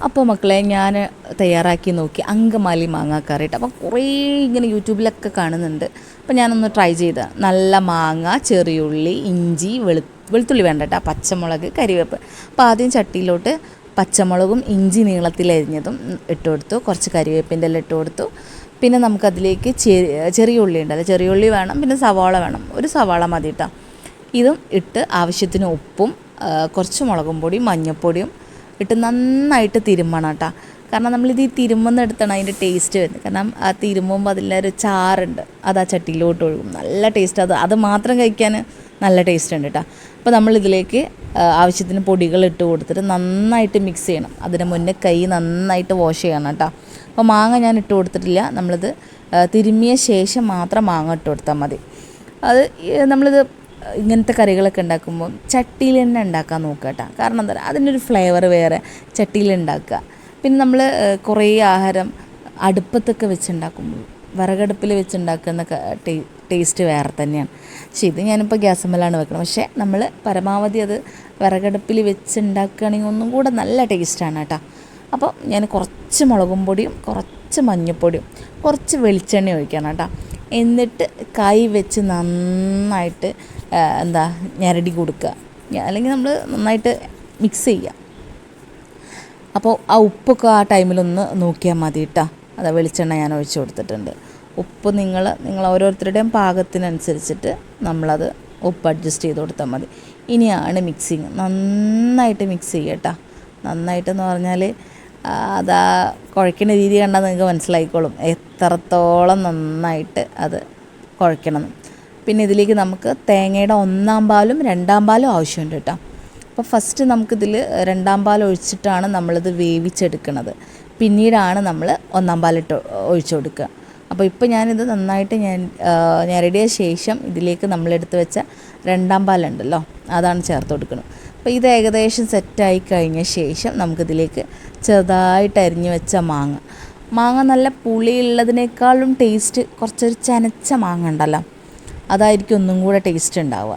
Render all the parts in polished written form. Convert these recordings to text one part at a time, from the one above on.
അപ്പോൾ മക്കളെ ഞാൻ തയ്യാറാക്കി നോക്കി അങ്കമാലി മാങ്ങാക്കറി കേട്ടോ. അപ്പോൾ കുറേ ഇങ്ങനെ യൂട്യൂബിലൊക്കെ കാണുന്നുണ്ട്. അപ്പോൾ ഞാനൊന്ന് ട്രൈ ചെയ്ത നല്ല മാങ്ങ, ചെറിയുള്ളി, ഇഞ്ചി, വെളുത്തുള്ളി വേണ്ട കേട്ടോ, പച്ചമുളക്, കരിവേപ്പ്. അപ്പോൾ ആദ്യം ചട്ടിയിലോട്ട് പച്ചമുളകും ഇഞ്ചി നീളത്തിലരിഞ്ഞതും ഇട്ട് കൊടുത്തു, കുറച്ച് കരിവേപ്പിൻ്റെ എല്ലാം ഇട്ട് കൊടുത്തു. പിന്നെ നമുക്കതിലേക്ക് ചെറിയ ഉള്ളി ഉണ്ടല്ലോ, ചെറിയ ഉള്ളി വേണം, പിന്നെ സവാള വേണം, ഒരു സവാള മതി കേട്ടോ. ഇതും ഇട്ട് ആവശ്യത്തിന് ഉപ്പും കുറച്ച് മുളകും പൊടിയും മഞ്ഞൾപ്പൊടിയും ഇട്ട് നന്നായിട്ട് തിരുമ്മണം കേട്ടോ. കാരണം നമ്മളിത് ഈ തിരുമ്മുന്നെടുത്താണ് അതിൻ്റെ ടേസ്റ്റ് വരുന്നത്. കാരണം ആ തിരുമ്മുമ്പോൾ അതിലൊരു ചാറുണ്ട്, അത് ആ ചട്ടിയിലോട്ട് ഒഴുകും, നല്ല ടേസ്റ്റ്. അത് മാത്രം കഴിക്കാൻ നല്ല ടേസ്റ്റ് ഉണ്ട് കേട്ടോ. അപ്പോൾ നമ്മളിതിലേക്ക് ആവശ്യത്തിന് പൊടികൾ ഇട്ട് കൊടുത്തിട്ട് നന്നായിട്ട് മിക്സ് ചെയ്യണം. അതിന് മുന്നേ കൈ നന്നായിട്ട് വാഷ് ചെയ്യണം കേട്ടോ. അപ്പോൾ മാങ്ങ ഞാൻ ഇട്ട് കൊടുത്തിട്ടില്ല, നമ്മളിത് തിരുമ്മിയ ശേഷം മാത്രം മാങ്ങ ഇട്ട് കൊടുത്താൽ മതി. അത് നമ്മളിത് ഇങ്ങനത്തെ കറികളൊക്കെ ഉണ്ടാക്കുമ്പോൾ ചട്ടിയിൽ തന്നെ ഉണ്ടാക്കാൻ നോക്കുക കേട്ടോ. കാരണം എന്താ പറയുക, അതിനൊരു ഫ്ലേവർ വേറെ ചട്ടിയിൽ ഉണ്ടാക്കുക. പിന്നെ നമ്മൾ കുറേ ആഹാരം അടുപ്പത്തൊക്കെ വെച്ചുണ്ടാക്കുമ്പോൾ, വിറകടുപ്പിൽ വെച്ചുണ്ടാക്കുന്ന ടേസ്റ്റ് വേറെ തന്നെയാണ്. പക്ഷേ ഇത് ഞാനിപ്പോൾ ഗ്യാസുമ്മലാണ് വെക്കണം. പക്ഷേ നമ്മൾ പരമാവധി അത് വിറകടുപ്പിൽ വെച്ചുണ്ടാക്കുകയാണെങ്കിൽ ഒന്നും കൂടെ നല്ല ടേസ്റ്റാണ് കേട്ടോ. അപ്പോൾ ഞാൻ കുറച്ച് മുളകും പൊടിയും കുറച്ച് മഞ്ഞൾപ്പൊടിയും കുറച്ച് വെളിച്ചെണ്ണ ഒഴിക്കണം കേട്ടോ. എന്നിട്ട് കൈ വെച്ച് നന്നായിട്ട് ഞെരടി കൊടുക്കുക, അല്ലെങ്കിൽ നമ്മൾ നന്നായിട്ട് മിക്സ് ചെയ്യുക. അപ്പോൾ ആ ഉപ്പൊക്കെ ആ ടൈമിലൊന്ന് നോക്കിയാൽ മതി കേട്ടോ. അത് വെളിച്ചെണ്ണ ഞാൻ ഒഴിച്ച് കൊടുത്തിട്ടുണ്ട്. ഉപ്പ് നിങ്ങൾ ഓരോരുത്തരുടെയും പാകത്തിനനുസരിച്ചിട്ട് നമ്മളത് ഉപ്പ് അഡ്ജസ്റ്റ് ചെയ്ത് കൊടുത്താൽ മതി. ഇനിയാണ് മിക്സിങ്. നന്നായിട്ട് മിക്സ് ചെയ്യുക കേട്ടോ. നന്നായിട്ടെന്ന് പറഞ്ഞാൽ അതാ കുഴയ്ക്കുന്ന രീതി കണ്ടാൽ നിങ്ങൾക്ക് മനസ്സിലായിക്കോളും എത്രത്തോളം നന്നായിട്ട് അത് കുഴയ്ക്കണം. പിന്നെ ഇതിലേക്ക് നമുക്ക് തേങ്ങയുടെ 1-ാം പാലും 2-ാം പാലും ആവശ്യമുണ്ട് കേട്ടോ. അപ്പോൾ ഫസ്റ്റ് നമുക്കിതിൽ 2-ാം പാൽ ഒഴിച്ചിട്ടാണ് നമ്മളിത് വേവിച്ചെടുക്കുന്നത്. പിന്നീടാണ് നമ്മൾ 1-ാം പാലിട്ട് ഒഴിച്ചു കൊടുക്കുക. അപ്പോൾ ഇപ്പോൾ ഞാനിത് നന്നായിട്ട് ഞെരടിയ ശേഷം ഇതിലേക്ക് നമ്മളെടുത്ത് വെച്ച 2-ാം പാലുണ്ടല്ലോ, അതാണ് ചേർത്ത് കൊടുക്കുന്നത്. അപ്പോൾ ഇത് ഏകദേശം സെറ്റായി കഴിഞ്ഞ ശേഷം നമുക്കിതിലേക്ക് ചെറുതായിട്ട് അരിഞ്ഞു വെച്ച മാങ്ങ നല്ല പുളിയുള്ളതിനേക്കാളും ടേസ്റ്റ് കുറച്ചൊരു ചനച്ച മാങ്ങ ഉണ്ടല്ലോ, അതായിരിക്കും ഒന്നും കൂടെ ടേസ്റ്റ് ഉണ്ടാവുക.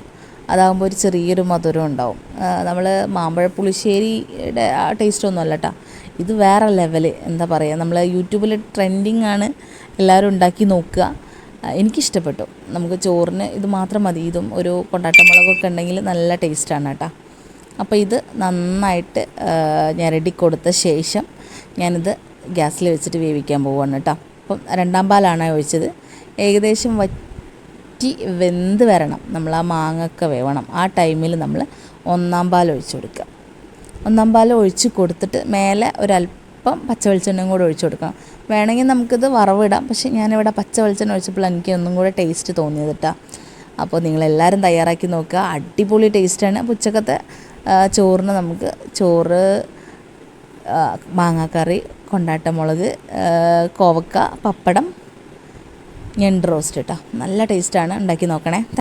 അതാകുമ്പോൾ ഒരു ചെറിയൊരു മധുരം ഉണ്ടാവും. നമ്മൾ മാമ്പഴ പുളിശ്ശേരിയുടെ ആ ടേസ്റ്റൊന്നും അല്ല കേട്ടോ. ഇത് വേറെ ലെവൽ. എന്താ പറയുക, നമ്മൾ യൂട്യൂബിൽ ട്രെൻഡിങ് ആണ്, എല്ലാവരും ഉണ്ടാക്കി നോക്കുക. എനിക്കിഷ്ടപ്പെട്ടു. നമുക്ക് ചോറിന് ഇത് മാത്രം മതി. ഇതും ഒരു കൊണ്ടാട്ടമുളകൊക്കെ ഉണ്ടെങ്കിൽ നല്ല ടേസ്റ്റാണ് കേട്ടോ. അപ്പോൾ ഇത് നന്നായിട്ട് ഞെരടി കൊടുത്ത ശേഷം ഞാനിത് ഗ്യാസിൽ വെച്ചിട്ട് വേവിക്കാൻ പോവുകയാണ് കേട്ടോ. അപ്പം 2-ാം പാലാണ് ഒഴിച്ചത്. ഏകദേശം വറ്റി വെന്ത് വരണം, നമ്മൾ ആ മാങ്ങയൊക്കെ വേവണം. ആ ടൈമിൽ നമ്മൾ 1-ാം പാൽ ഒഴിച്ച് കൊടുക്കുക. 1-ാം പാൽ ഒഴിച്ച് കൊടുത്തിട്ട് മേലെ ഒരല്പം പച്ച വെളിച്ചെണ്ണയും കൂടെ ഒഴിച്ച് കൊടുക്കണം. വേണമെങ്കിൽ നമുക്കിത് വറവിടാം, പക്ഷേ ഞാനിവിടെ പച്ച വെളിച്ചെണ്ണ ഒഴിച്ചപ്പോൾ എനിക്ക് ഒന്നും കൂടെ ടേസ്റ്റ് തോന്നിയത് കേട്ടോ. അപ്പോൾ നിങ്ങളെല്ലാവരും തയ്യാറാക്കി നോക്കുക, അടിപൊളി ടേസ്റ്റാണ്. അപ്പോൾ ഉച്ചക്കത്തെ ചോറിന് നമുക്ക് മാങ്ങാക്കറി, കൊണ്ടാട്ടമുളക്, കോവക്ക, പപ്പടം, ഞണ്ട് റോസ്റ്റ് കേട്ടോ. നല്ല ടേസ്റ്റാണ്, ഉണ്ടാക്കി നോക്കണേ.